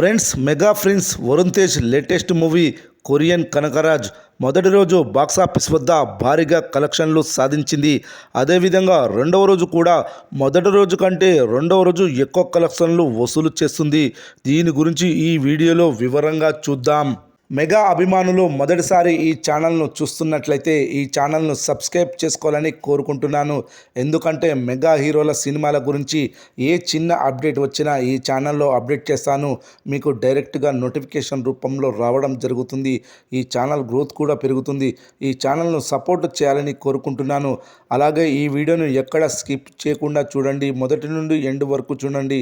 Friends mega friends Varun Tej latest movie Korean Kanakaraj మొదటి రోజు box office వద్ద భారీగా కలెక్షన్లు సాధించింది. అదేవిధంగా రెండవ రోజు కూడా మొదటి రోజు కంటే రెండవ రోజు ఎక్కువ కలెక్షన్లు వసూలు చేస్తుంది. దీని గురించి ఈ వీడియోలో వివరంగా చూద్దాం. మెగా అభిమానులు మొదటిసారి ఈ ఛానల్ను చూస్తున్నట్లయితే ఈ ఛానల్ను సబ్స్క్రైబ్ చేసుకోవాలని కోరుకుంటున్నాను. ఎందుకంటే మెగా హీరోల సినిమాల గురించి ఏ చిన్న అప్డేట్ వచ్చినా ఈ ఛానల్లో అప్డేట్ చేస్తాను. మీకు డైరెక్ట్గా నోటిఫికేషన్ రూపంలో రావడం జరుగుతుంది. ఈ ఛానల్ గ్రోత్ కూడా పెరుగుతుంది. ఈ ఛానల్ను సపోర్ట్ చేయాలని కోరుకుంటున్నాను. అలాగే ఈ వీడియోను ఎక్కడ స్కిప్ చేయకుండా చూడండి. మొదటి నుండి ఎండ్ వరకు చూడండి,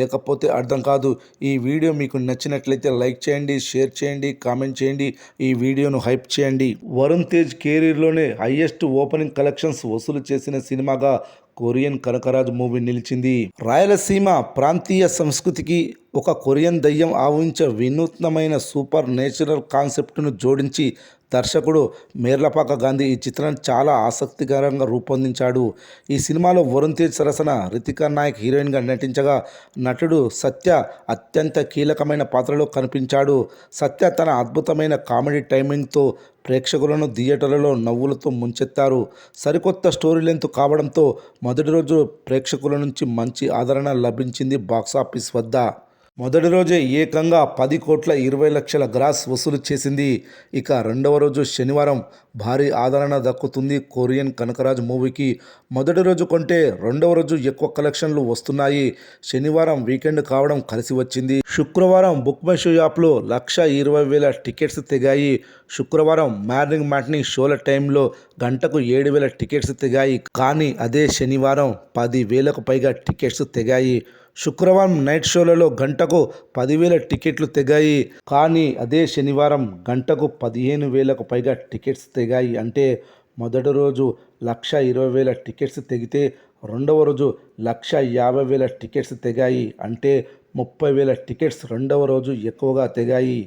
లేకపోతే అర్థం కాదు. ఈ వీడియో మీకు నచ్చినట్లయితే లైక్ చేయండి, షేర్ చేయండి, కామెంట్ చేయండి, ఈ వీడియోను హైప్ చేయండి. వరుణ్ తేజ్ కెరీర్లోనే హైయెస్ట్ ఓపెనింగ్ కలెక్షన్స్ వసూలు చేసిన సినిమాగా కొరియన్ కనకరాజ్ మూవీ నిలిచింది. రాయలసీమ ప్రాంతీయ సంస్కృతికి ఒక కొరియన్ దయ్యం ఆవహించే వినూత్నమైన సూపర్ నేచురల్ కాన్సెప్ట్ను జోడించి దర్శకుడు మేర్లపాక గాంధీ ఈ చిత్రాన్ని చాలా ఆసక్తికరంగా రూపొందించాడు. ఈ సినిమాలో వరుణ్ తేజ్ సరసన రితికా నాయక్ హీరోయిన్గా నటించగా నటుడు సత్య అత్యంత కీలకమైన పాత్రలో కనిపించాడు. సత్య తన అద్భుతమైన కామెడీ టైమింగ్తో ప్రేక్షకులను థియేటర్లలో నవ్వులతో ముంచెత్తారు. సరికొత్త స్టోరీ లెంత్ కావడంతో మొదటి రోజు ప్రేక్షకుల నుంచి మంచి ఆదరణ లభించింది. బాక్సాఫీస్ వద్ద మొదటి రోజే ఏకంగా 10,20,00,000 గ్రాస్ వసూలు చేసింది. ఇక రెండవ రోజు శనివారం భారీ ఆదరణ దక్కుతుంది కొరియన్ కనకరాజ్ మూవీకి. మొదటి రోజు కంటే రెండవ రోజు ఎక్కువ కలెక్షన్లు వస్తున్నాయి. శనివారం వీకెండ్ కావడం కలిసి వచ్చింది. శుక్రవారం బుక్ మై షో యాప్లో 1,20,000 టికెట్స్ తెగాయి. శుక్రవారం మార్నింగ్ మ్యాట్నీ షోల టైంలో గంటకు 7,000 టికెట్స్ తెగాయి. కానీ అదే శనివారం 10,000కు పైగా టికెట్స్ తెగాయి. శుక్రవారం నైట్ షోలలో గంటకు 10,000 టికెట్లు తెగాయి. కానీ అదే శనివారం గంటకు 15,000కు పైగా టికెట్స్ తెగాయి. అంటే మొదటి రోజు 1,20,000 టికెట్స్ తెగితే రెండవ రోజు 1,50,000 టికెట్స్ తెగాయి. అంటే 30,000 టికెట్స్ రెండవ రోజు ఎక్కువగా తెగాయి.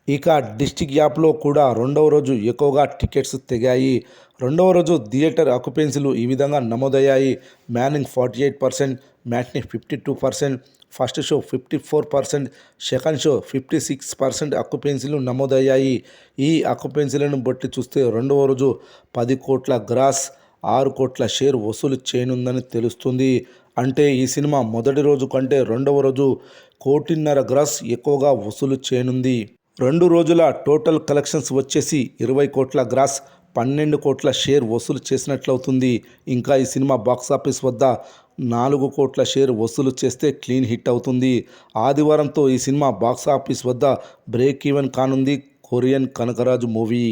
ఇక డిస్ట్రిక్ట్ యాప్లో కూడా రెండవ రోజు ఎక్కువగా టికెట్స్ తెగాయి. రెండవ రోజు థియేటర్ ఆక్యుపెన్సీలు ఈ విధంగా నమోదయ్యాయి. Morning 48%, matinee 52%, first show 54%, second show 56% ఆక్యుపెన్సీలు నమోదయ్యాయి. ఈ ఆక్యుపెన్సీలను బట్టి చూస్తే రెండవ రోజు 10 కోట్ల గ్రాస్, 6 కోట్ల షేర్ వసూలు చేయనుందని తెలుస్తుంది. అంటే ఈ సినిమా మొదటి రోజు కంటే రెండవ రోజు 1.5 కోటి గ్రాస్ ఎక్కువగా వసూలు చేయనుంది. 2 రోజుల టోటల్ కలెక్షన్స్ వచ్చేసి 20 కోట్ల గ్రాస్, 12 కోట్ల షేర్ వసూలు చేసినట్లవుతుంది. ఇంకా ఈ సినిమా బాక్సాఫీస్ వద్ద 4 కోట్ల షేర్ వసూలు చేస్తే క్లీన్ హిట్ అవుతుంది. ఆదివారంతో ఈ సినిమా బాక్సాఫీస్ వద్ద బ్రేక్ ఈవెన్ కానుంది కొరియన్ కనకరాజ్ మూవీ.